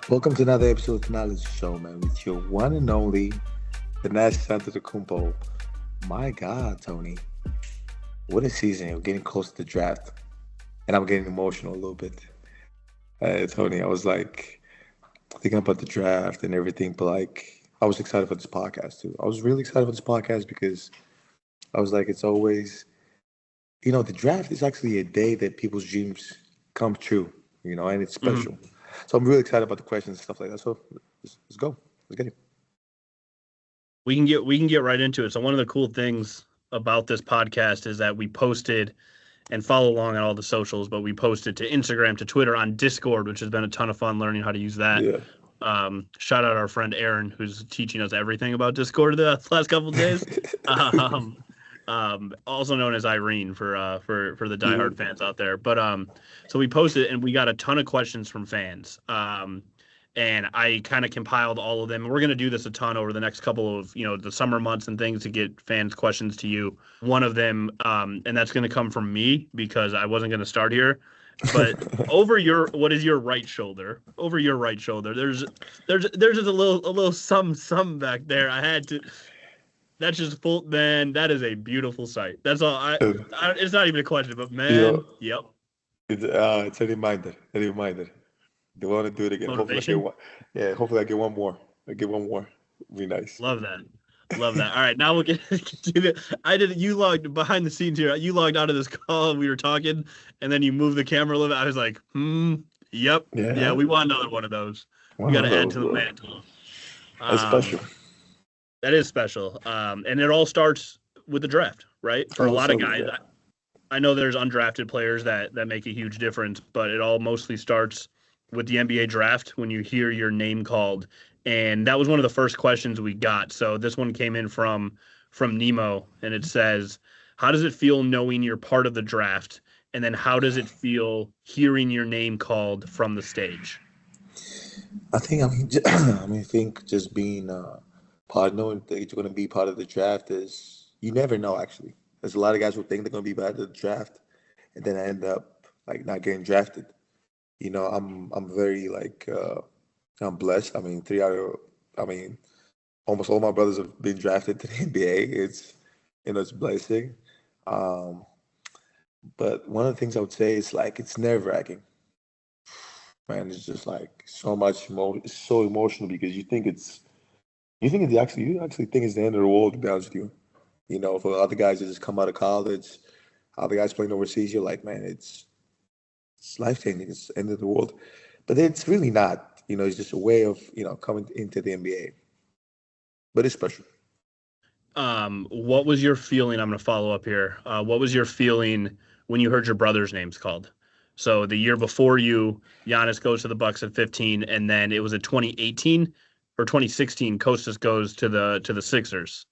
Welcome to another episode of Thanalysis show, man, with your one and only Thanasis Antetokounmpo. My God, Tony, what a season! We're getting close to the draft, and I'm getting emotional a little bit. Tony, I was like thinking about the draft and everything, but like I was excited for this podcast too. I was really excited for this podcast because I was like, it's always, the draft is actually a day that people's dreams come true, and it's Mhm. special. So I'm really excited about the questions and stuff like that. So let's go. Let's get it. We can get right into it. So one of the cool things about this podcast is that we posted and follow along on all the socials, but we posted to Instagram, to Twitter, on Discord, which has been a ton of fun learning how to use that. Yeah. Shout out our friend Aaron, who's teaching us everything about Discord the last couple of days. Also known as Irene for the diehard fans out there. But so we posted and we got a ton of questions from fans. And I kind of compiled all of them. And we're going to do this a ton over the next couple of, the summer months and things to get fans' questions to you. One of them, and that's going to come from me because I wasn't going to start here. But what is your right shoulder? Over your right shoulder, there's just a little some back there. I had to. That's just full, man. That is a beautiful sight. That's all. It's not even a question, but man, yep. It's a reminder. A reminder. They want to do it again. Motivation? Hopefully I get one more. I get one more. Be nice. Love that. All right, now we'll get to the. You logged behind the scenes here. You logged out of this call and we were talking, and then you moved the camera a little bit. I was like, yep, yeah. We want another one of those. We got to add to the mantle. That's special. That is special. And it all starts with the draft, right? For a lot of guys. Yeah. I know there's undrafted players that make a huge difference, but it all mostly starts with the NBA draft when you hear your name called. And that was one of the first questions we got. So this one came in from Nemo, and it says, how does it feel knowing you're part of the draft? And then how does it feel hearing your name called from the stage? I think just being knowing that you're going to be part of the draft is, you never know, actually. There's a lot of guys who think they're going to be part of the draft and then I end up like not getting drafted. I'm very I'm blessed. Almost all my brothers have been drafted to the NBA. It's a blessing. But one of the things I would say is like it's nerve-wracking. Man, it's just like so much it's so emotional because you actually think it's the end of the world, to be honest with you. For other guys that just come out of college, other guys playing overseas, you're like, man, it's life-changing. It's the end of the world. But it's really not. It's just a way of, coming into the NBA. But it's special. What was your feeling? I'm going to follow up here. What was your feeling when you heard your brother's names called? So the year before you, Giannis goes to the Bucks at 15, and then it was a 2018 or 2016, Kostas goes to the Sixers.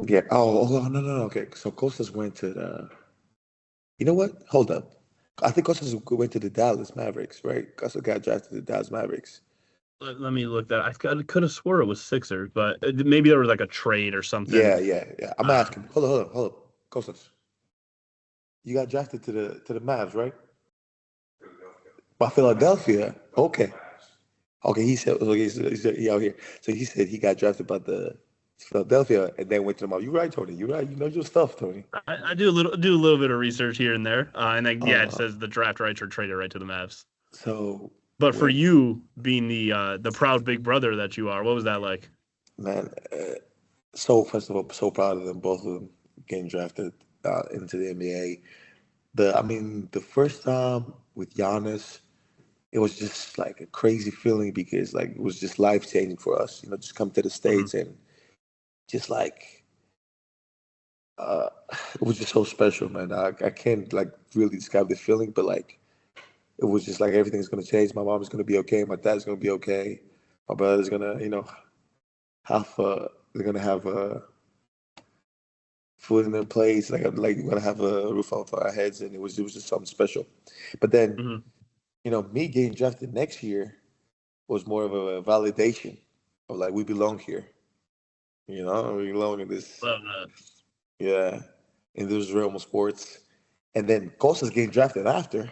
Yeah. Oh, no. Okay. So Kostas went to the... You know what? Hold up. I think Kostas went to the Dallas Mavericks, right? Kostas got drafted to the Dallas Mavericks. Let me look that. I could have swore it was Sixers, but maybe there was like a trade or something. Yeah. I'm asking. Hold up. Kostas, you got drafted to the Mavs, right? By Philadelphia. Okay. He said he out here. So he said he got drafted by the Philadelphia and then went to the Mavs. You're right, Tony. You're right. You know your stuff, Tony. I do a little bit of research here and there, and then it says the draft rights are traded right to the Mavs. So, but for you being the proud big brother that you are, what was that like? Man, so first of all, so proud of them, both of them getting drafted into the NBA. The first time with Giannis, it was just like a crazy feeling because like it was just life changing for us. Just come to the States and just like it was just so special, man. I can't like really describe the feeling, but like it was just like everything's gonna change. My mom's gonna be okay. My dad's gonna be okay. My brother's gonna, they're gonna have food in their place. Like we're gonna have a roof over our heads, and it was just something special. But then, me getting drafted next year was more of a validation of like we belong here. We belong in this. Love that. Yeah, in this realm of sports. And then Kostas getting drafted after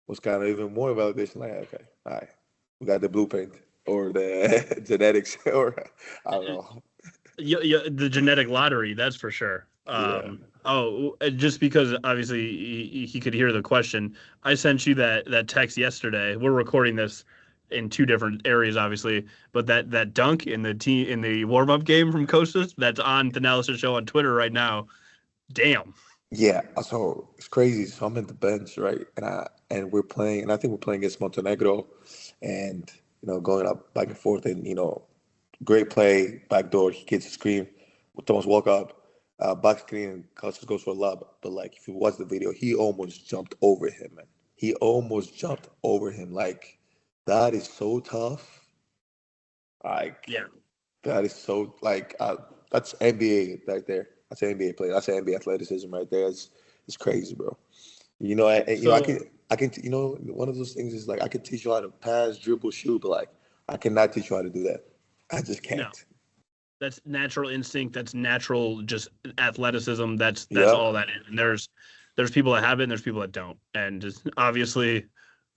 was kind of even more validation. Like, okay, all right, We got the blueprint or the genetics, or I don't know. Yeah, the genetic lottery, that's for sure. Yeah. Just because obviously he could hear the question, I sent you that text yesterday. We're recording this in two different areas, obviously, but that dunk in the warm up game from Kostas that's on the Thanalysis show on Twitter right now. Damn. Yeah, so it's crazy. So I'm at the bench, right? And we're playing, and I think we're playing against Montenegro, and going up back and forth, and great play, backdoor. He gets a screen. Thomas walk up, back screen, and Cousins goes for a lob. But like, if you watch the video, he almost jumped over him, man. He almost jumped over him. Like, that is so tough. Like, Yeah. that is so that's NBA right there. That's an NBA play. That's an NBA athleticism right there. It's crazy, bro. I can one of those things is like I can teach you how to pass, dribble, shoot, but like I cannot teach you how to do that. I just can't. No. That's natural instinct. That's natural, just athleticism. That's Yep. all that is. And there's people that have it, and there's people that don't. And just, obviously,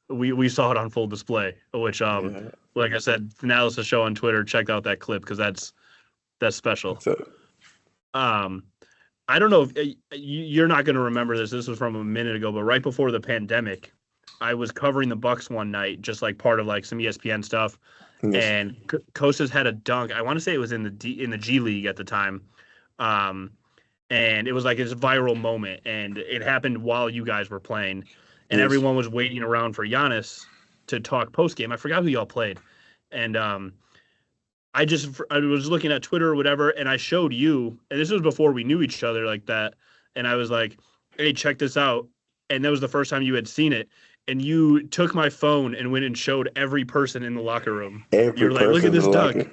we saw it on full display. Which, like I said, Thanalysis show on Twitter. Check out that clip because that's special. I don't know if you're not going to remember this. This was from a minute ago, but right before the pandemic, I was covering the Bucks one night, just like part of like some ESPN stuff. Yes. And Kostas had a dunk. I want to say it was in the G League at the time, and it was like his viral moment. And it happened while you guys were playing, and everyone was waiting around for Giannis to talk post game. I forgot who y'all played, and I was looking at Twitter or whatever, and I showed you, and this was before we knew each other like that, and I was like, "Hey, check this out," and that was the first time you had seen it. And you took my phone and went and showed every person in the locker room. You're like, look at this dunk.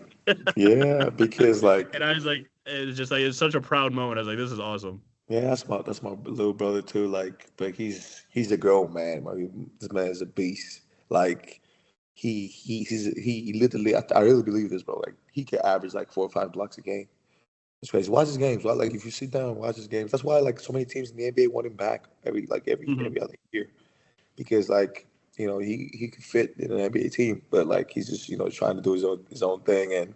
Yeah, because like, and I was like, it's just like it's such a proud moment. I was like, this is awesome. Yeah, that's my little brother too. Like, but he's a grown man. I mean, this man is a beast. Like, he literally. I really believe this, bro. Like, he can average like 4 or 5 blocks a game. It's crazy. Watch his games. Like, if you sit down and watch his games, that's why like so many teams in the NBA want him back every other year. Because like he could fit in an NBA team, but like he's just trying to do his own thing, and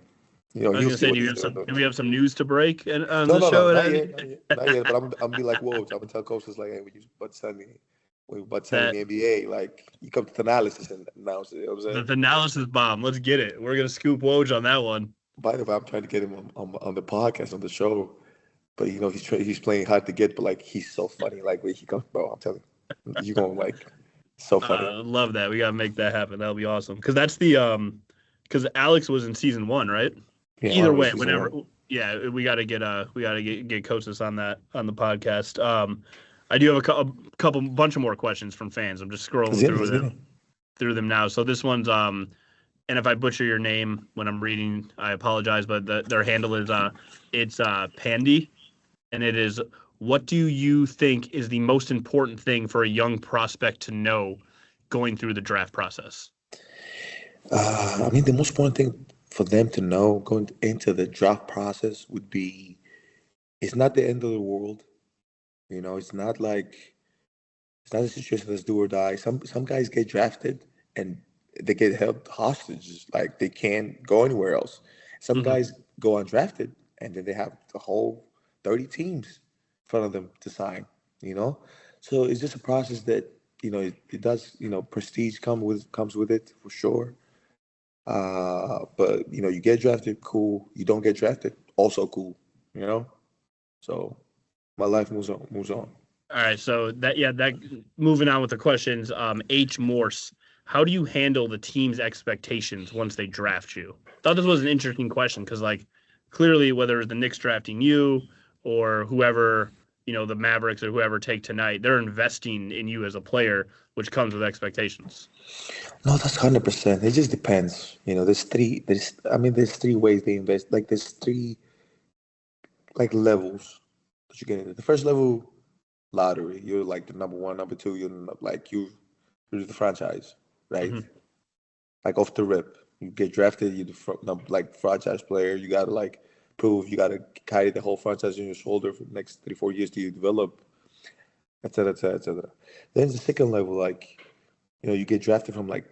I was gonna say, do we have some news to break on the show? Not yet. But I'm be like, whoa, I'm gonna tell coaches like, hey, when you send me the NBA, like you come to Thanalysis and announce it. You know what I'm saying? The Thanalysis bomb. Let's get it. We're gonna scoop Woj on that one. By the way, I'm trying to get him on the podcast, on the show, but he's playing hard to get, but like he's so funny. Like when he comes, bro, I'm telling you, you're gonna like. So funny. Love that. We gotta make that happen. That'll be awesome. Because that's because Alex was in season 1, right? Yeah, either way, whenever. Yeah, we gotta get Kostas on the podcast. I do have a bunch of more questions from fans. I'm just scrolling through them now. So this one's and if I butcher your name when I'm reading, I apologize. But their handle is it's Pandy, and it is. What do you think is the most important thing for a young prospect to know going through the draft process? I mean, the most important thing for them to know going into the draft process would be it's not the end of the world. It's not a situation that's do or die. Some guys get drafted and they get held hostage. Like they can't go anywhere else. Some guys go undrafted and then they have the whole 30 teams front of them to sign, so it's just a process that it does prestige comes with it for sure, but you get drafted, cool. You don't get drafted, also cool. So my life moves on. All right, so that moving on with the questions. H Morse, how do you handle the team's expectations once they draft you? Thought this was an interesting question because like clearly whether it's the Knicks drafting you or whoever, the Mavericks or whoever take tonight, they're investing in you as a player, which comes with expectations. No, that's 100%. It just depends. There's three ways they invest. Like there's 3 like levels that you get into. The first level, lottery. You're like the number 1, number 2. You're the franchise, right? Mm-hmm. Like off the rip, you get drafted. You're the franchise player. You gotta like prove, you got to carry the whole franchise on your shoulder for the next 3-4 years till you develop, et cetera, et cetera, et cetera. Then the second level, like, you get drafted from like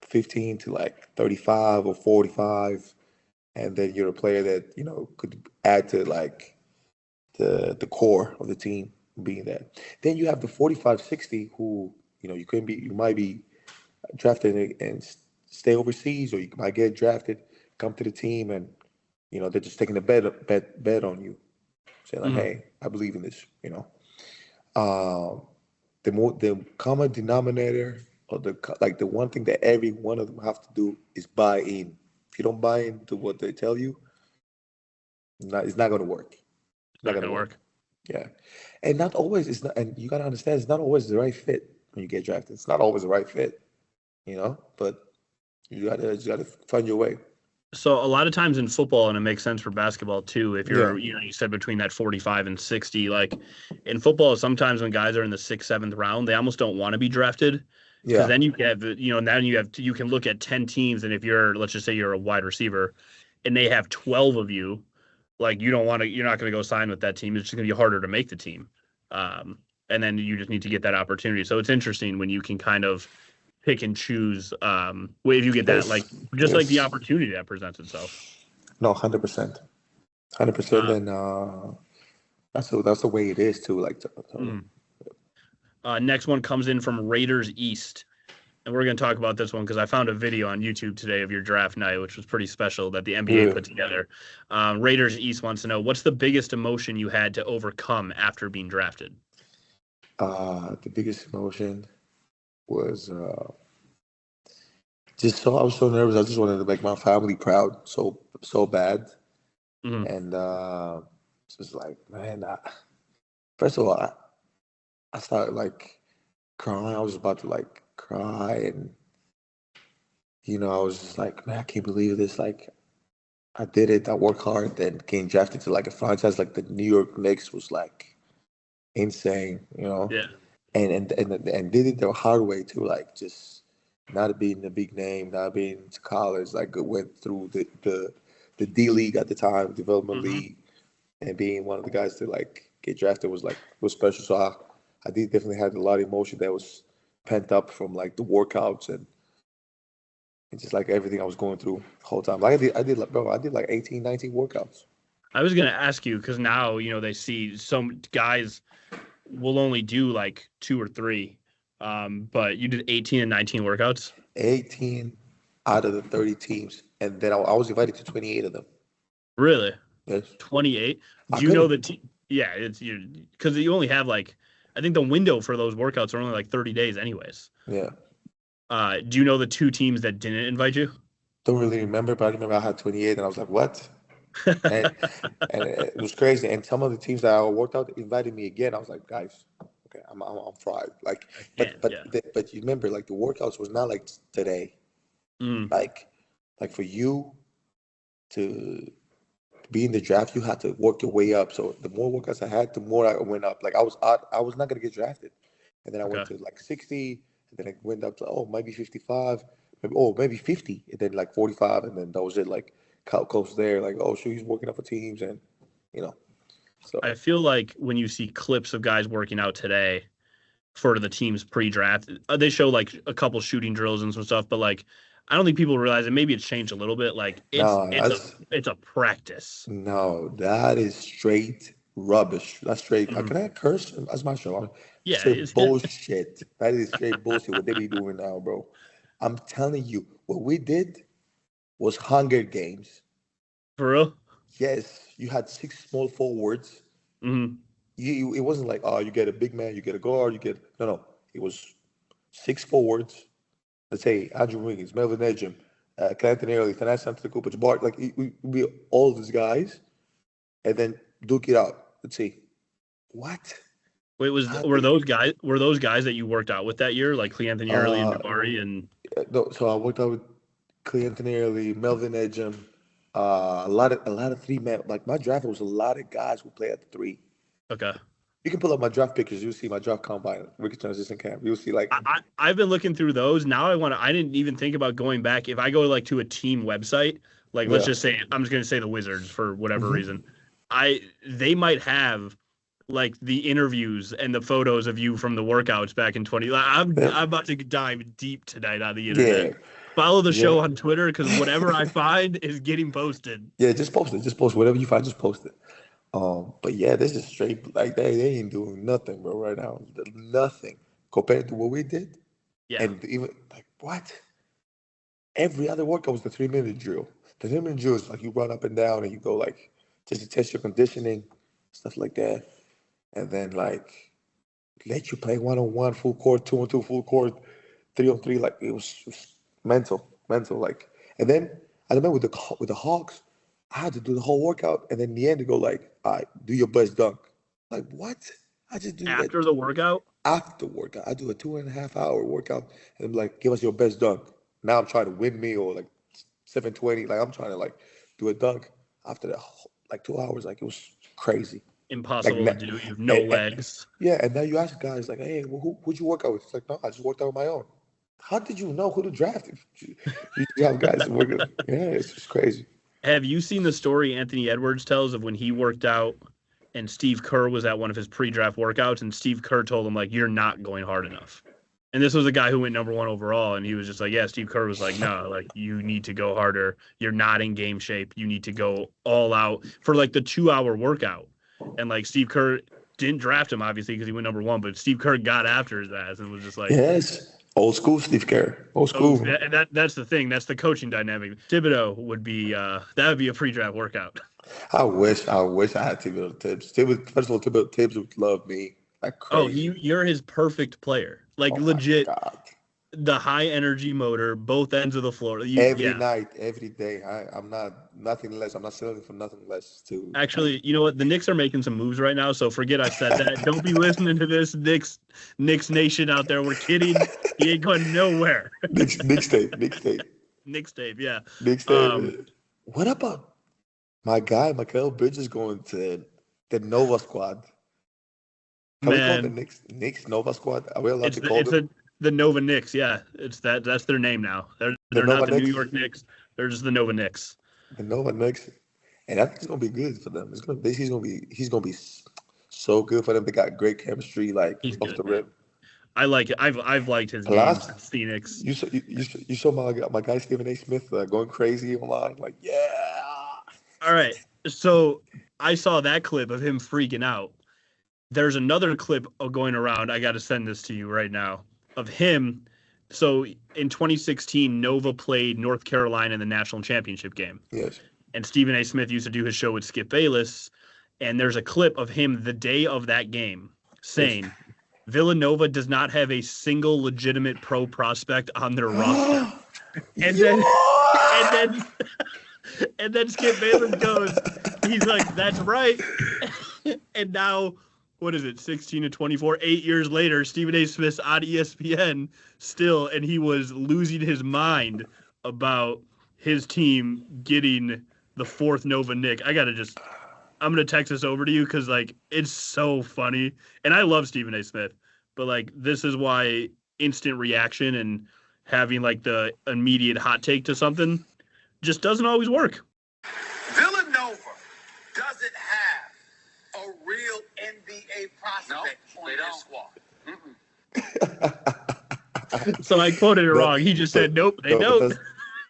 15 to like 35 or 45, and then you're a player that could add to like the core of the team being there. Then you have the 45, 60 who you might be drafted and stay overseas, or you might get drafted, come to the team, and they're just taking a bet on you, saying like, Mhm. hey, I believe in this. Um, the common denominator, or the one thing that every one of them have to do is buy in. If you don't buy into what they tell you, it's not going to work. It's not Not going to gonna work. work. Yeah, and not always. It's not, and you got to understand, it's not always the right fit when you get drafted. It's not always the right fit, but you gotta find your way. So a lot of times in football, and it makes sense for basketball too, if Yeah, you said between that 45 and 60, like in football, sometimes when guys are in the sixth, seventh round, they almost don't want to be drafted because yeah, then you have, now you can look at 10 teams, and if let's just say you're a wide receiver and they have 12 of you, like you're not going to go sign with that team. It's just going to be harder to make the team. Um, and then you just need to get that opportunity. So it's interesting when you can kind of pick and choose, if you get that, yes, like just like the yes. opportunity that presents itself. No, 100%, 100%, Uh, and that's the way it is too. Like Tony. mm. Next one comes in from Raiders East. And we're going to talk about this one because I found a video on YouTube today of your draft night, which was pretty special that the NBA Yeah. put together. Raiders East wants to know, what's the biggest emotion you had to overcome after being drafted? The biggest emotion was I was so nervous. I just wanted to make my family proud so bad, Hmm. and just like, man. First of all, I started like crying. I was about to like cry, and I was just like, man, I can't believe this. Like, I did it. I worked hard. Then getting drafted to like a franchise like the New York Knicks was like insane. Yeah. And did it the hard way too. Like, just not being a big name, not being to college. Like, went through the D League at the time, development Hmm. league, and being one of the guys to like get drafted was special. So I did definitely had a lot of emotion that was pent up from like the workouts and just like everything I was going through the whole time. Like I did like 18, 19 workouts. I was going to ask you because now, they see some guys will only do like two or three, but you did 18 and 19 workouts. 18 out of the 30 teams, and then I was invited to 28 of them. Really? Yes, 28? I Do you know couldn't. the Yeah, it's you because you only have like, I think the window for those workouts are only like 30 days anyways. Yeah, Do you know the two teams that didn't invite you? don't really remember, but I remember I had 28, and I was like, what? And and it was crazy. And some of the teams that I worked out invited me again. I was like, guys, okay, I'm fried. Like, I but can't. but Yeah. but you remember, like the workouts was not like today. Mm, Like for you to be in the draft, you had to work your way up. So the more workouts I had, the more I went up. Like I was not gonna get drafted, and then I went okay. to like 60, and then I went up to maybe 55, maybe 50, and then like 45, and then that was it. Like coach there, like sure he's working out for teams, and you know, I so feel like when you see clips of guys working out today for the teams pre-draft, they show like a couple shooting drills and some stuff, but like I don't think people realize it. Maybe it's changed a little bit. Like no, it's a practice. that is straight rubbish. That's straight. Mhm. Can I curse? That's my show. Yeah, Straight bullshit. That is straight bullshit. What they be doing now, bro? I'm telling you, what we did was Hunger Games. for real. Yes, you had six small forwards. Hmm. It wasn't like, you get a big man, you get a guard, you get no. It was six forwards. Let's say Andrew Wiggins, Melvin Ejim, Clanton Early, Thanasis Antetokounmpo, Bart. Like we all these guys, and then duke it out. Let's see. What? Wait, Not were the, those guys that you worked out with that year, like Cleanthony Early and uh, Jabari and no, so I worked out with Clanton Early, Melvin Ejim, a lot of three man. Like my draft was a lot of guys who play at the three. okay. You can pull up my draft pictures. You'll see my draft combine, rookie transition camp. You'll see like I've been looking through those. Now I didn't even think about going back. If I go like to a team website, like let's yeah. just say I'm just gonna say the Wizards for whatever Hmm. reason, they might have like the interviews and the photos of you from the workouts back in 20. Like, I'm Yeah. I'm about to dive deep tonight on the internet. Yeah. Follow the Yeah. show on Twitter because whatever I find is getting posted. Yeah, just post it. Just post whatever you find. Just post it. But yeah, this is straight like they ain't doing nothing, bro, right now. Nothing compared to what we did. Yeah. And even like what? Every other workout was the 3 minute drill. The 3 minute drill is like you run up and down and you go like just to test your conditioning, stuff like that. And then like let you play 1-on-1 full court, 2-on-2 full court, 3-on-3. Like it was mental. Like, and then I remember with the Hawks, I had to do the whole workout, and then in the end, they go like, "All right, do your best dunk." Like what? I just do After the workout? after workout. I do a 2.5 hour workout, and I'm like, "Give us your best dunk." Now I'm trying to win me or like 720. Like I'm trying to like do a dunk after the like 2 hours. Like it was crazy. Like Impossible to do. You have no legs. yeah, and now you ask guys like, "Hey, who'd you work out with?" It's like, "No, I just worked out on my own." How did you know who to draft? If you have guys working, yeah, it's just crazy. Have you seen the story Anthony Edwards tells of when he worked out and Steve Kerr was at one of his pre-draft workouts and Steve Kerr told him, like, you're not going hard enough. And this was a guy who went number 1 overall, and he was just like, yeah, Steve Kerr was like, no, like, you need to go harder. You're not in game shape. You need to go all out for, like, the 2-hour workout. And, like, Steve Kerr didn't draft him, obviously, because he went number 1, but Steve Kerr got after his ass and was just like... Yes. Old school Steve Kerr. Old school. And that's the thing. That's the coaching dynamic. Thibodeau would be that would be a pre-draft workout. I wish I had Thibodeau tips. First of all, Thibodeau tips would love me like crazy. Oh, you're his perfect player. Like legit, the high energy motor, both ends of the floor. Every night, every day. I'm not nothing less. I'm not settling for nothing less. Actually, you know what? The Knicks are making some moves right now, so forget I said that. Don't be listening to this Knicks Nation out there. We're kidding. He ain't going nowhere. Knicks tape. Yeah. Knicks tape. What about my guy, Mikal Bridges, going to the Nova squad? Can we call it the Knicks Nova squad? Are we allowed to call them? The Nova Knicks, yeah. That's their name now. They're not the New York Knicks. They're just the Nova Knicks. The Nova Knicks. And I think it's gonna be good for them. He's gonna be so good for them. They got great chemistry, like off the rip. I like it. I've liked his game since Phoenix. You saw my guy Stephen A. Smith going crazy online, like yeah. All right, so I saw that clip of him freaking out. There's another clip going around. I got to send this to you right now of him. So in 2016, Nova played North Carolina in the national championship game. Yes. And Stephen A. Smith used to do his show with Skip Bayless. And there's a clip of him the day of that game saying, Villanova does not have a single legitimate pro prospect on their roster. And then Skip Bayless goes, he's like, that's right. And now, what is it, 16-24, 8 years later, Stephen A. Smith's on ESPN still, and he was losing his mind about his team getting the 4th Nova Knick. I'm going to text this over to you because, like, it's so funny. And I love Stephen A. Smith, but, like, this is why instant reaction and having, like, the immediate hot take to something just doesn't always work. Villanova doesn't have a real NBA prospect on their squad. So I quoted it wrong. He just said, nope, they don't.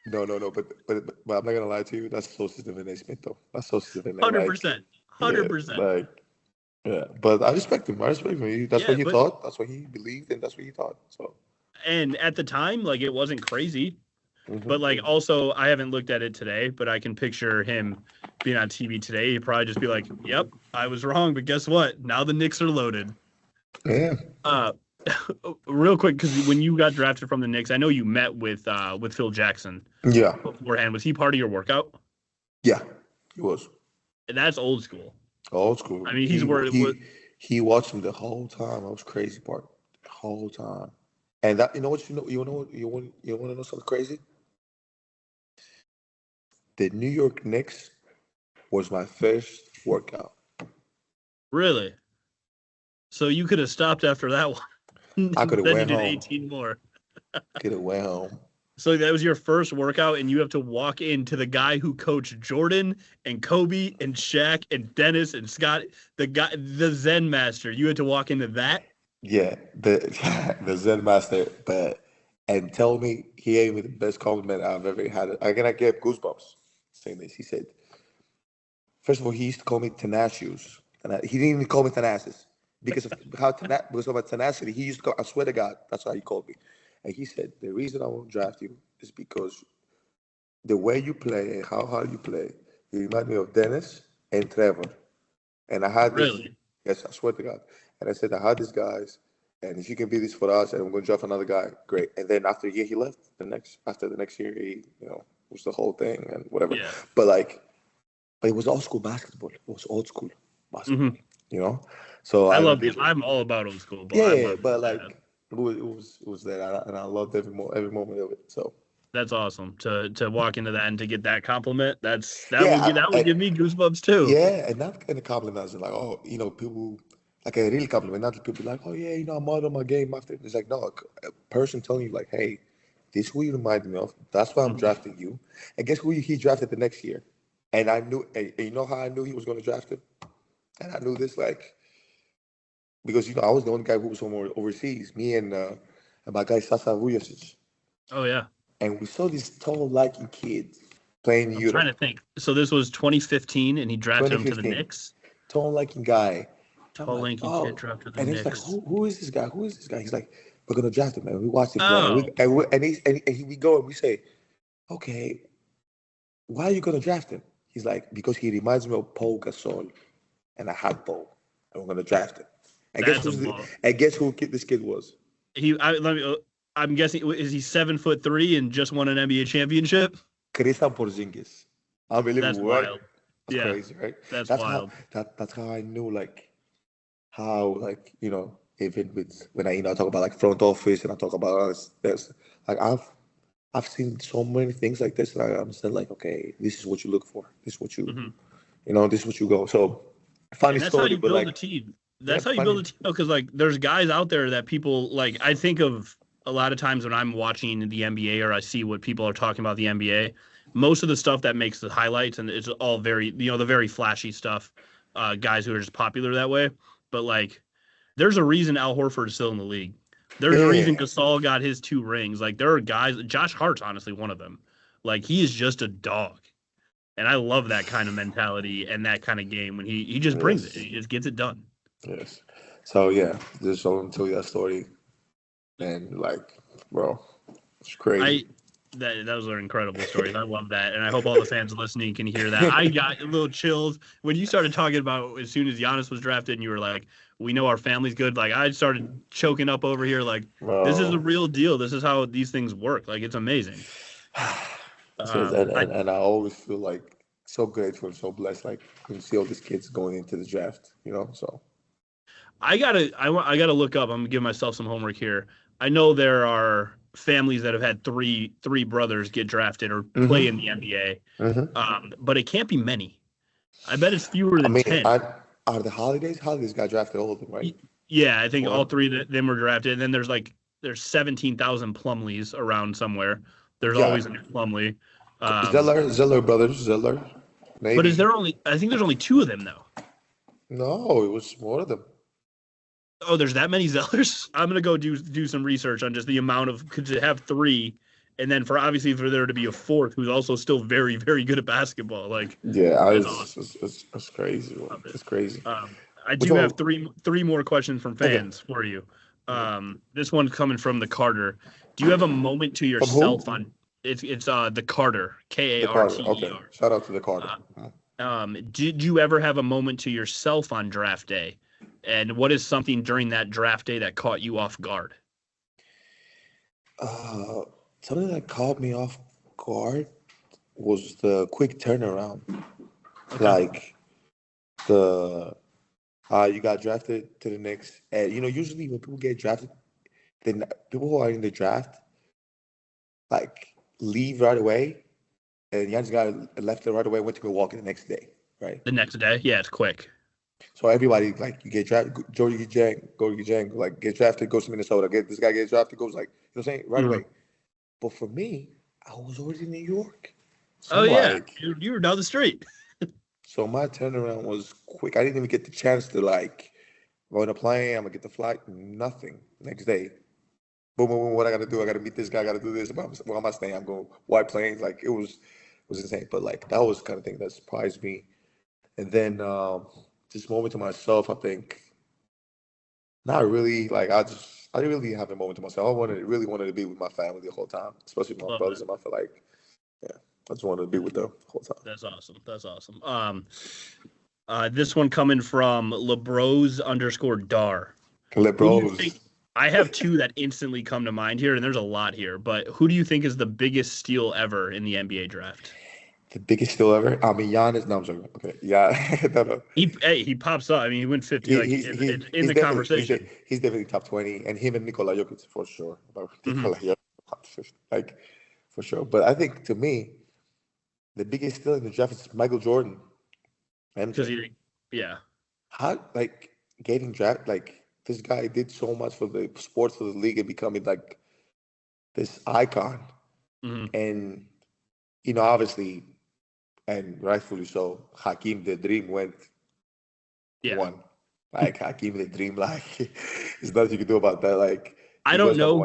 No. But I'm not gonna lie to you. That's so Stephen A. Smith, though. That's so Stephen A. 100%. 100%. Yeah. But I respect him. That's what he thought. That's what he believed, and that's what he thought. So. And at the time, like, it wasn't crazy. Mm-hmm. But, like, also, I haven't looked at it today, but I can picture him being on TV today. He'd probably just be like, yep, I was wrong, but guess what? Now the Knicks are loaded. Yeah. Real quick, because when you got drafted from the Knicks, I know you met with Phil Jackson. Yeah. Beforehand. Was he part of your workout? Yeah, he was. That's old school. Old school. I mean, he watched him the whole time. That was crazy part. The whole time. And that, you want to know something crazy? The New York Knicks was my first workout. Really? So you could have stopped after that one. I could have went home. 18 more. Could have went home. So that was your first workout, and you have to walk into the guy who coached Jordan and Kobe and Shaq and Dennis and Scott, the Zen master. You had to walk into that? Yeah, the Zen master. But and tell me he gave me the best compliment I've ever had. I get goosebumps saying this. He said, first of all, he used to call me Thanasis, and he didn't even call me Thanasis because of because of my tenacity. He used to call, I swear to God, that's how he called me. And he said, the reason I won't draft you is because the way you play and how hard you play, you remind me of Dennis and Trevor. And I had this, Really? yes, I swear to God. And I said, I had these guys, and if you can be this for us, and we're going to draft another guy, great. And then after a year, he left. After the next year, he, was the whole thing and whatever. Yeah. But it was old school basketball. It was old school basketball, you know? So I I love did, I'm all about old school ball. yeah, I yeah, love but that. like, it was there, and I loved every moment of it. So, That's awesome to walk into that and to get that compliment. yeah, That would give me goosebumps too. yeah, and not kind of compliment as in like, oh, people like a real compliment, not people like, oh yeah, I'm out of my game after. It's like no, a person telling you like, hey, this is who you remind me of. That's why I'm Mhm. drafting you. And guess who he drafted the next year? And I knew, and you know how I knew he was going to draft him? And I knew this like because I was the only guy who was from overseas. Me and my guy Sasa Vujasic, Oh yeah. and we saw this tall, liking kid playing in I'm trying to Europe, think. So this was 2015, and he drafted him to the 2015. Knicks. Tall, liking guy. I'm Tall, like, lanky kid oh, drafted to the and it's like, Knicks. who is this guy? Who is this guy? He's like, we're gonna draft him, man. We watched him play, Oh, we go and we say, okay, why are you gonna draft him? He's like, because he reminds me of Paul Gasol, and I had Paul, and we're gonna draft him. And that's a blow. guess who this kid was? I'm guessing, is he 7'3" and just won an NBA championship? Kristaps Porzingis. That's Unbelievable, right? wild. That's Yeah, crazy, right? that's That's how wild. that's how I knew even with when I talk about like front office and I talk about this like I've seen so many things like this and I understand like okay, this is what you look for. This is what Hmm. this is what you go. So funny And that's how story, you but build a like team. yeah, That's how you build funny. a team. Because like, there's guys out there that people like. I think of a lot of times when I'm watching the NBA or I see what people are talking about the NBA. Most of the stuff that makes the highlights and it's all very, the very flashy stuff. Guys who are just popular that way. But like, there's a reason Al Horford is still in the league. There's a reason Yeah. Gasol got his 2 rings. Like, there are guys. Josh Hart's honestly one of them. Like, he is just a dog. And I love that kind of mentality and that kind of game when he just brings it. Yes. He just gets it done. Yes. So yeah, just want to tell you that story. And like, bro, it's crazy. Those are incredible stories. I love that, and I hope all the fans listening can hear that. I got a little chills when you started talking about as soon as Giannis was drafted, and you were like, "We know our family's good." Like, I started choking up over here. Like, this is Bro. the real deal. This is how these things work. Like, it's amazing. So and I always feel like so grateful and so blessed, like when you see all these kids going into the draft. So I gotta look up. I'm gonna give myself some homework here. I know there are families that have had three brothers get drafted or play in hmm the NBA, hmm but it can't be many. I bet it's fewer I than mean, 10. are the holidays got drafted all of them, right? Yeah, I think all Or three of them were drafted. And then there's 17,000 Plumleys around somewhere. There's yeah, always a new Plumlee. Zeller brothers, Zeller, But is maybe. there only? I think there's only two of them though. No, it was more of them. Oh, there's that many Zellers. I'm gonna go do some research on just the amount of could you have three, and then for there to be a fourth who's also still very very good at basketball. Like, Yeah, that's awesome. it's crazy, bro. Love it. It's crazy. I Which do have one? three more questions from Okay. fans for you. Okay. This one's coming from the Carter. Do you have a moment to From yourself who? on it's the Carter, The Carter. Okay. Karter? Shout out to the Carter. Did you ever have a moment to yourself on draft day? And what is something during that draft day that caught you off guard? Uh, Something that caught me off guard was the quick turnaround. Okay. Like the you got drafted to the Knicks, and usually when people get drafted, then people who are in the draft like leave right away, and Giannis got left right away, went to Milwaukee the next day, right? The next day? Yeah, it's quick. So everybody like you get drafted, Jang, like get drafted, goes to Minnesota, get this guy gets drafted, goes like what I'm saying right Mhm. away. But for me, I was already in New York, so Oh I'm yeah, like, you were down the street. so my turnaround was quick. I didn't even get the chance to like go on a plane. I'm gonna get the flight. Nothing. Next day, boom, boom, boom. What I got to do? I got to meet this guy. I got to do this. Where am I staying? I'm going White Plains. Like it was insane. But like that was the kind of thing that surprised me. And then this moment to myself, I think, not really. Like I didn't really have a moment to myself. Really wanted to be with my family the whole time, especially with my Love brothers that. and I feel like, yeah, I just wanted to be with them the whole time. That's awesome. That's awesome. This one coming from LeBros_Dar. Who do you think? LeBros. I have two that instantly come to mind here, and there's a lot here. But who do you think is the biggest steal ever in the NBA draft? The biggest steal ever. I mean, Giannis. No, I'm joking. Okay, yeah, no. He pops up. I mean, he went 50 in the conversation. He's definitely top 20, and him and Nikola Jokic for sure. Mm-hmm. Nikola Jokic top 50, like for sure. But I think to me, the biggest steal in the draft is Michael Jordan. Because MJ. yeah. How like getting drafted? Like this guy did so much for the sports, for the league, and becoming like this icon. Mm-hmm. And obviously, and rightfully so, Hakeem the Dream went one. Like Hakeem the Dream, like there's nothing you can do about that. Like I don't know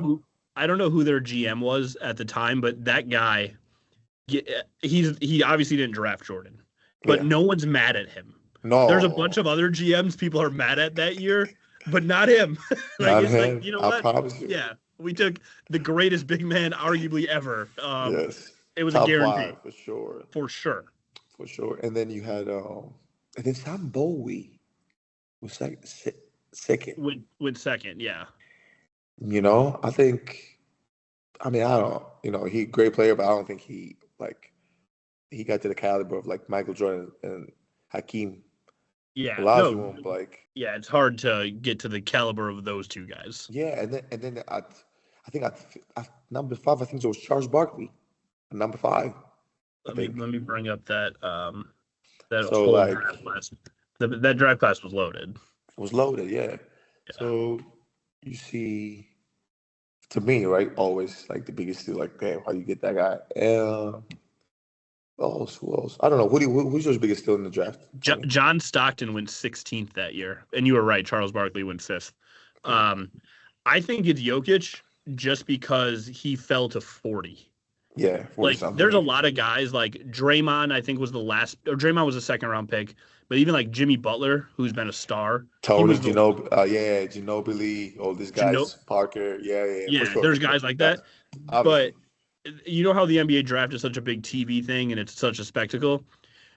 who their GM was at the time, but that guy, he obviously didn't draft Jordan, but no one's mad at him. No, there's a bunch of other GMs people are mad at that year, but not him. Not him. Like, you know I what? promise you. Yeah, we took the greatest big man arguably ever. Yes, it was top a guarantee 5 for sure. For sure. And then you had and then Sam Bowie was second. Went second, yeah. I think. I mean, I don't. He great player, but I don't think he got to the caliber of like Michael Jordan and Hakeem. Yeah, Olajuwon, like. Yeah, it's hard to get to the caliber of those two guys. Yeah, and then I think at number 5, I think it was Charles Barkley. Number 5. Let me bring up that draft class. That draft class was loaded. It was loaded, yeah. So you see, to me, right, always like the biggest steal, like, damn, how you get that guy? Who else? I don't know. Who's your biggest steal in the draft? John Stockton went 16th that year, and you were right. Charles Barkley went 5th. I think it's Jokic just because he fell to 40. Yeah, like there's a lot of guys like Draymond. I think was Draymond was a second round pick, but even like Jimmy Butler, who's been a star. Tony Ginobili, all these guys, Parker, yeah. Sure. There's guys like that, obviously. But you know how the NBA draft is such a big TV thing and it's such a spectacle.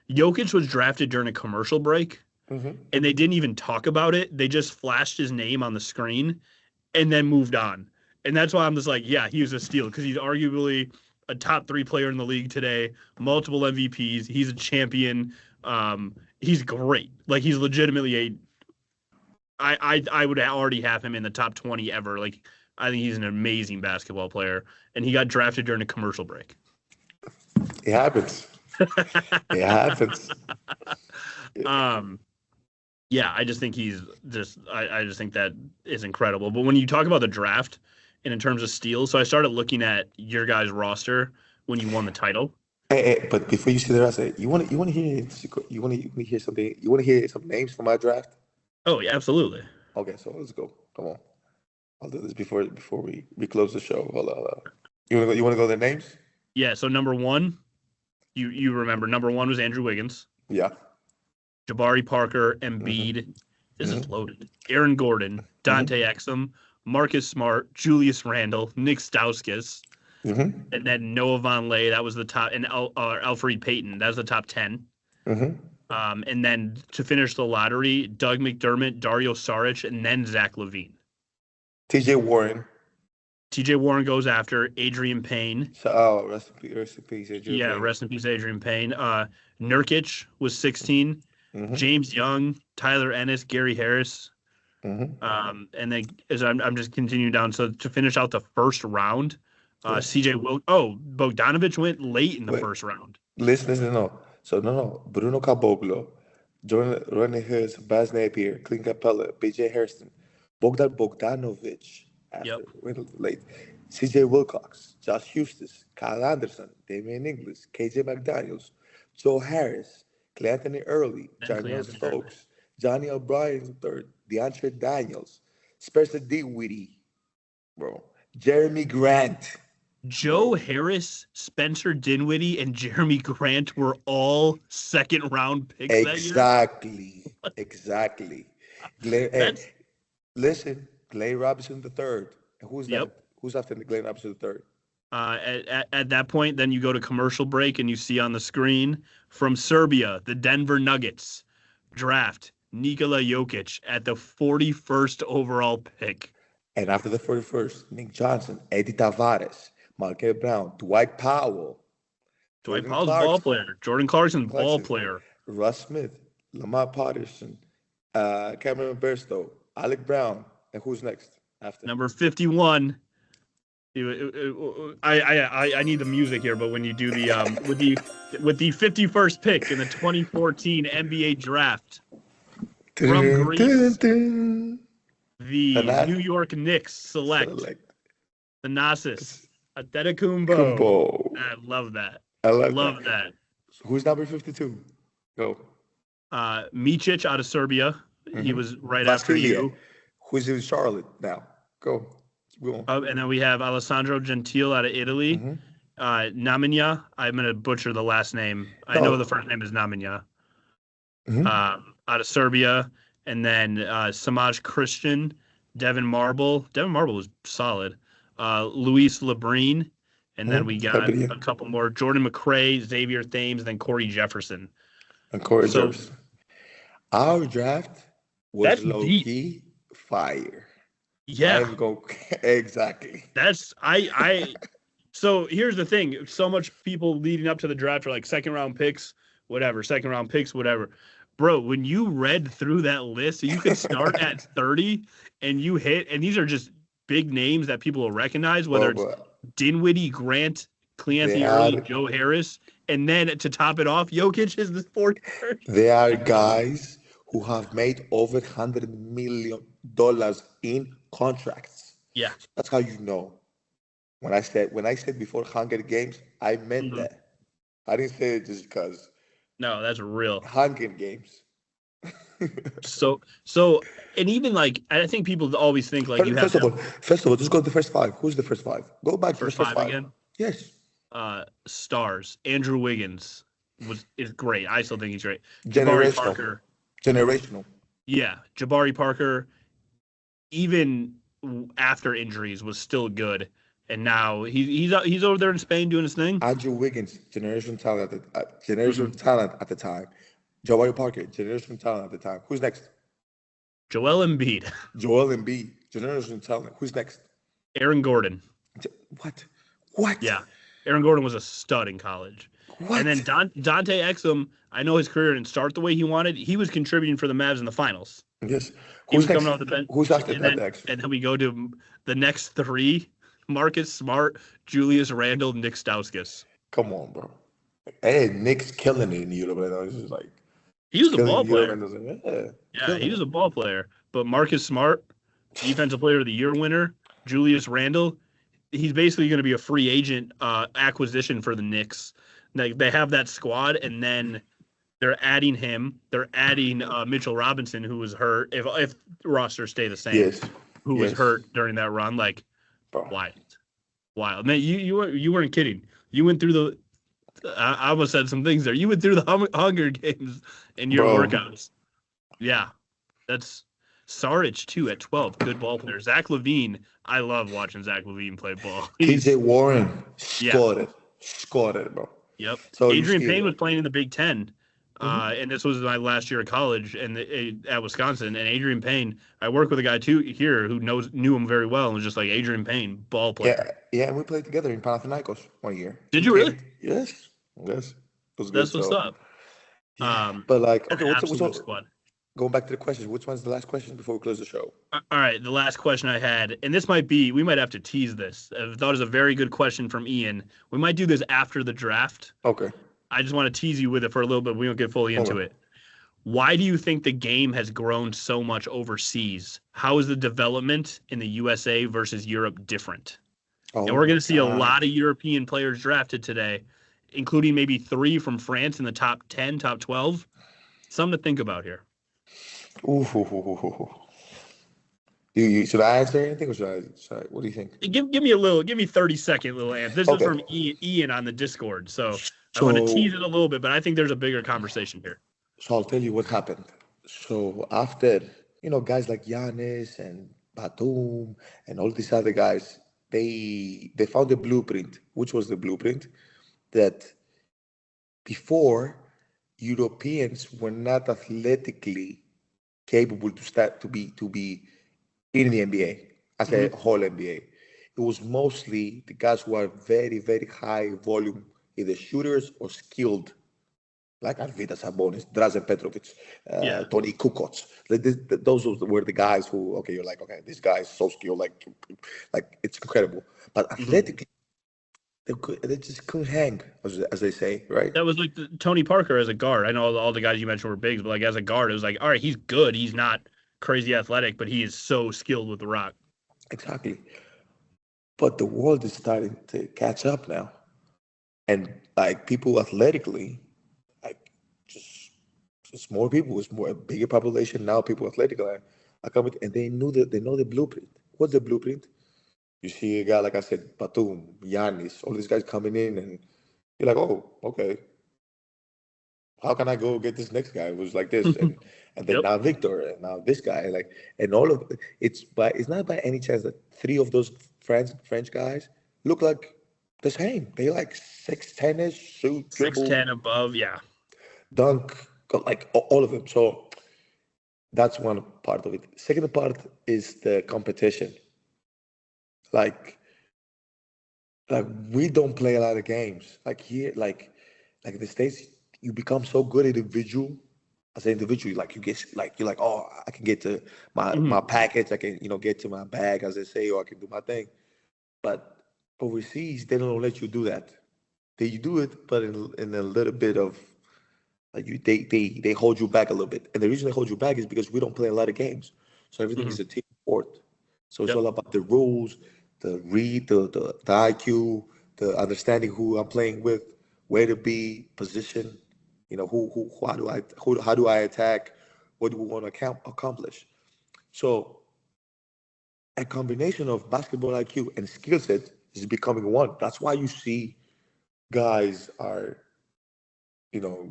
Jokic was drafted during a commercial break, and they didn't even talk about it. They just flashed his name on the screen, and then moved on. And that's why I'm just like, yeah, he was a steal because he's arguably a top 3 player in the league today, multiple MVPs. He's a champion. He's great. Like he's legitimately I would already have him in the top 20 ever. Like I think he's an amazing basketball player, and he got drafted during a commercial break. It happens. It happens. Yeah, I just think I just think that is incredible. But when you talk about the draft and in terms of steals, so I started looking at your guys' roster when you won the title. Hey, but before you say the rest, you want to hear something? You want to hear some names from my draft? Oh yeah, absolutely. Okay, so let's go. Come on, I'll do this before we close the show. Hold on. You want to go their names? Yeah. So number 1, you remember number 1 was Andrew Wiggins. Yeah. Jabari Parker, Embiid. This is loaded. Aaron Gordon, Dante Exum, Marcus Smart, Julius Randle, Nick Stauskas, and then Noah Vonleh. That was the top, and Alfred Payton. That was the top 10. And then to finish the lottery, Doug McDermott, Dario Saric, and then Zach LaVine. T.J. Warren goes after Adrian Payne. So, rest in peace, Adrian Payne. Yeah, rest in peace, Adrian Payne. Nurkic was 16. James Young, Tyler Ennis, Gary Harris. And then as I'm just continuing down. So to finish out the first round, CJ Bogdanovich went late in the first round. Listen, no. So no. Bruno Caboclo, Ronnie Hurst, Baz Napier, Clint Capella, BJ Hairston, Bogdanovich. Late. CJ Wilcox, Josh Hustis, Kyle Anderson, Damian Inglis, KJ McDaniels, Joe Harris, Clay Anthony Early, Jarnell Stokes, Johnny O'Brien III, DeAndre Daniels, Spencer Dinwiddie, Jeremy Grant. Joe Harris, Spencer Dinwiddie, and Jeremy Grant were all second-round picks that year. Exactly. Listen, Glenn Robinson III. Who's that? Who's after Glenn Robinson III? At that point, then you go to commercial break and you see on the screen from Serbia, the Denver Nuggets draft Nikola Jokic at the 41st overall pick. And after the 41st, Nick Johnson, Eddie Tavares, Markel Brown, Dwight Powell. Dwight Powell's a ball player. Jordan Clarkson, ball player. Russ Smith, Lamar Patterson, Cameron Burstow, Alec Brown. And who's next after? Number 51. I need the music here, but when you do the with the 51st pick in the 2014 NBA draft from Greece, the New York Knicks select Thanasis Antetokounmpo. I love that. I love that. Who's number 52? Go. Micic out of Serbia. Mm-hmm. He was right after you. Who's in Charlotte now? Go. And then we have Alessandro Gentile out of Italy. Mm-hmm. Naminya. I'm going to butcher the last name. I know the first name is Naminya. Mm-hmm. Out of Serbia. And then Samaj Christian, Devin Marble. Devin Marble was solid. Luis Lebrine. And then we got a couple more. Jordan McRae, Xavier Thames, and then Corey Jefferson. And Corey Jefferson. Our draft was low-key fire. Yeah. Exactly. So here's the thing. So much people leading up to the draft are like second round picks, whatever. Bro, when you read through that list, so you could start at 30 and you hit, and these are just big names that people will recognize, whether it's Dinwiddie, Grant, Cleanthony Early, Joe Harris, and then to top it off, Jokic is the 41st. They are guys who have made over $100 million in contracts. Yeah. That's how you know. When I said before Hunger Games, I meant that. I didn't say it just because. No, that's real. Hunger Games. so, and even like, I think people always think like first of all, just go to the first five. Who's the first five? Go back to the first five again. Yes. Stars. Andrew Wiggins is great. I still think he's great. Generational. Yeah, Jabari Parker, even after injuries, was still good, and now he's over there in Spain doing his thing. Andrew Wiggins, generational talent at the time. Jabari Parker, generational talent at the time. Who's next? Joel Embiid, generational talent. Who's next? Aaron Gordon. What? Yeah, Aaron Gordon was a stud in college. What? And then Dante Exum, I know his career didn't start the way he wanted. He was contributing for the Mavs in the finals. Yes. Who's coming off the bench? Who's after that? And then we go to the next three: Marcus Smart, Julius Randle, Nick Stauskas. Come on, bro. Hey, Nick's killing it in Europe. It's just like he was a ball player. He was a ball player. But Marcus Smart, Defensive Player of the Year winner, Julius Randle, he's basically going to be a free agent acquisition for the Knicks. They have that squad, and then they're adding him. They're adding Mitchell Robinson, who was hurt. If rosters stay the same, who was hurt during that run. Like, wild. Man, you weren't kidding. You went through the. I almost said some things there. You went through the Hunger Games in your workouts. Yeah, that's Saric too at 12. Good ball player. Zach LaVine. I love watching Zach LaVine play ball. TJ Warren scored it, bro. Yep. So Adrian Payne was playing in the Big Ten, and this was my last year of college and at Wisconsin. And Adrian Payne, I work with a guy too here who knew him very well and was just like Adrian Payne, ball player. Yeah, and we played together in Panathinaikos 1 year. Did you really? Yes. It was good. That's what's up. But like, okay, what's squad? Going back to the questions, which one's the last question before we close the show? All right, the last question I had, and this we might have to tease this. I thought it was a very good question from Ian. We might do this after the draft. Okay. I just want to tease you with it for a little bit. We won't get fully into it. Why do you think the game has grown so much overseas? How is the development in the USA versus Europe different? And we're going to see a lot of European players drafted today, including maybe 3 from France in the top 10, top 12. Something to think about here. Should I answer anything, or should I? What do you think? Give me 30-second little answer. This is from Ian on the Discord, so I want to tease it a little bit, but I think there's a bigger conversation here. So I'll tell you what happened. So after, guys like Giannis and Batum and all these other guys, they found a blueprint, which was the blueprint that before Europeans were not athletically capable to be in the NBA as a whole NBA. It was mostly the guys who are very, very high volume, either shooters or skilled, like Arvidas Sabonis, Drazen Petrovic, Tony Kukoc. Those were the guys who, you're like, this guy is so skilled, like it's incredible. But athletically, they just couldn't hang, as they say, right? That was like Tony Parker as a guard. I know all the guys you mentioned were bigs, but like as a guard, it was like, all right, he's good. He's not crazy athletic, but he is so skilled with the rock. Exactly. But the world is starting to catch up now. And like people athletically, like just more people, it's more a bigger population now. People athletically are coming, and they know the blueprint. What's the blueprint? You see a guy like I said, Batum, Giannis, all these guys coming in, and you're like, oh, okay. How can I go get this next guy who's like this, and then now Victor, and now this guy, and all of it. It's not by any chance that three of those French guys look like the same. They like 6'10-ish, shoot, dribble, 6'10" above, yeah. Dunk, like all of them. So that's one part of it. Second part is the competition. Like we don't play a lot of games. Like here, like in the States, you become so good as an individual. Like you're like, oh, I can get to my package. I can get to my bag, as they say, or I can do my thing. But overseas, they don't let you do that. They do it, but in a little bit of like they hold you back a little bit. And the reason they hold you back is because we don't play a lot of games. So everything is a team sport. So it's all about the rules, the read, the IQ, the understanding who I'm playing with, where to be, position. How do I attack? What do we want to accomplish? So a combination of basketball IQ and skill set is becoming one. That's why you see guys are,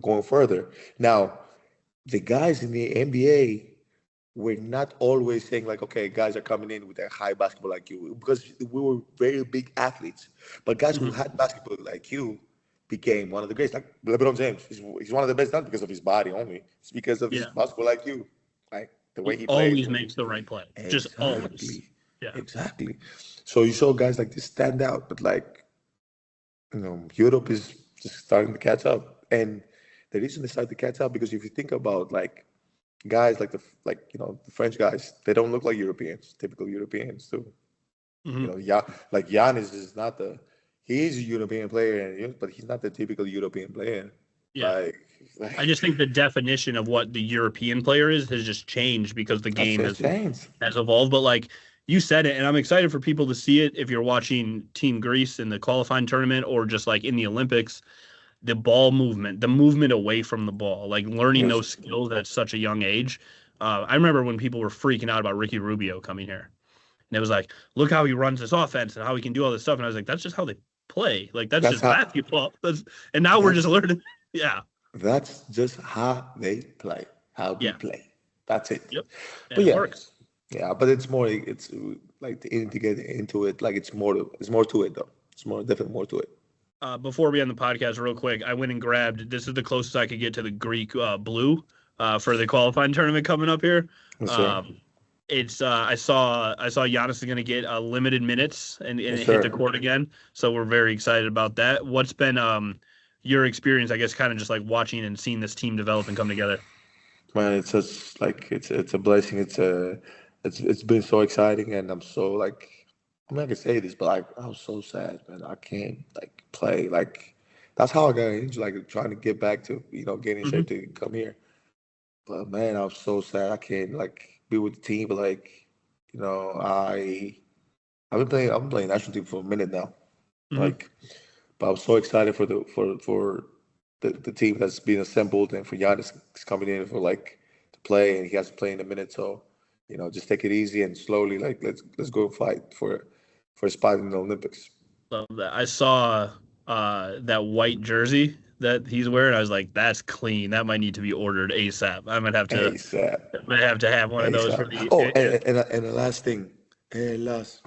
going further. Now, the guys in the NBA were not always saying like, okay, guys are coming in with a high basketball IQ, because we were very big athletes. But guys who had basketball IQ became one of the greats. Like LeBron James, he's one of the best, not because of his body only. It's because of his basketball IQ, like the way he plays. Always makes the right play. Exactly. Just always. Yeah. Exactly. So you saw guys like this stand out, but Europe is just starting to catch up. And the reason they started to catch up, because if you think about like guys like the French guys, they don't look like Europeans, typical Europeans too. Like Giannis is not he's a European player, but he's not the typical European player. Yeah. I just think the definition of what the European player is has just changed because the game has evolved. But like you said it, and I'm excited for people to see it if you're watching Team Greece in the qualifying tournament or just like in the Olympics. The ball movement, the movement away from the ball, like learning those skills at such a young age. I remember when people were freaking out about Ricky Rubio coming here. And it was like, look how he runs this offense and how he can do all this stuff. And I was like, that's just how they play. Like, that's just basketball. And now we're just learning. Yeah. That's just how they play, how we play. That's it. Yep. And but it works. Yeah, but it's like to get into it. Like it's more to it though. Definitely more to it. Before we end the podcast, real quick, I went and grabbed. This is the closest I could get to the Greek blue for the qualifying tournament coming up here. It's I saw Giannis is going to get limited minutes and hit the court again, so we're very excited about that. What's been your experience? I guess kind of just like watching and seeing this team develop and come together. Man, it's just like it's a blessing. It's been so exciting, and I'm so like. I'm not gonna say this, but I was so sad, man. I can't play. That's how I got injured, trying to get back to getting in shape to come here. But man, I was so sad. I can't be with the team. But I've been playing national team for a minute now. But I was so excited for the team that's being assembled, and for Giannis coming in to play, and he hasn't played in a minute. So just take it easy and slowly. Like let's go fight for a spot in the Olympics. Love that. I saw that white jersey that he's wearing. I was like, that's clean. That might need to be ordered ASAP. I might have to have one of those for the. Oh, and the last thing, Elas.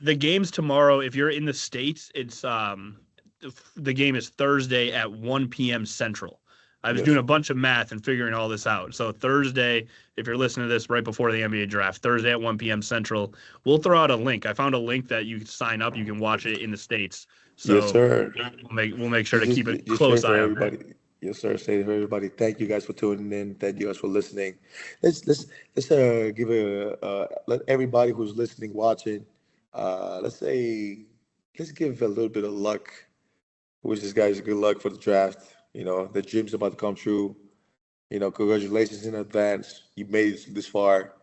The game's tomorrow. If you're in the States, it's the game is Thursday at 1 p.m. Central. I was doing a bunch of math and figuring all this out. So Thursday, if you're listening to this right before the NBA draft, Thursday at 1 p.m. Central, we'll throw out a link. I found a link that you can sign up. You can watch it in the States. So yes, sir. We'll make sure to keep a close eye on everybody. Yes, sir. Say to everybody, thank you guys for tuning in. Thank you guys for listening. Let's give let everybody who's listening, watching, let's give a little bit of luck. Wish this guys good luck for the draft. The dream's about to come true. Congratulations in advance. You made it this far.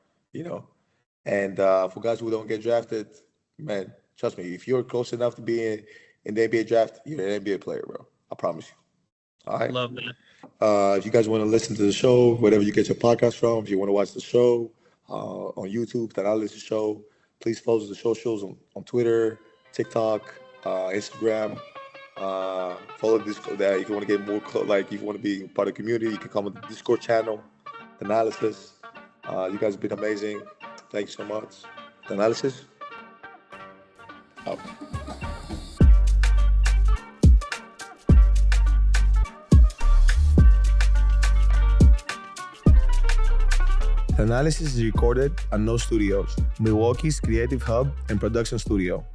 And for guys who don't get drafted, man, trust me, if you're close enough to be in the NBA draft, you're an NBA player, bro. I promise you. All right. Love that. If you guys want to listen to the show, whatever you get your podcast from, if you want to watch the show on YouTube, Thanalysis show, please follow the socials on Twitter, TikTok, Instagram. Follow Discord. That if you want to get more, if you want to be part of the community, you can come on the Discord channel, Thanalysis. You guys have been amazing. Thanks so much. Thanalysis. Out. Thanalysis is recorded at No Studios, Milwaukee's creative hub and production studio.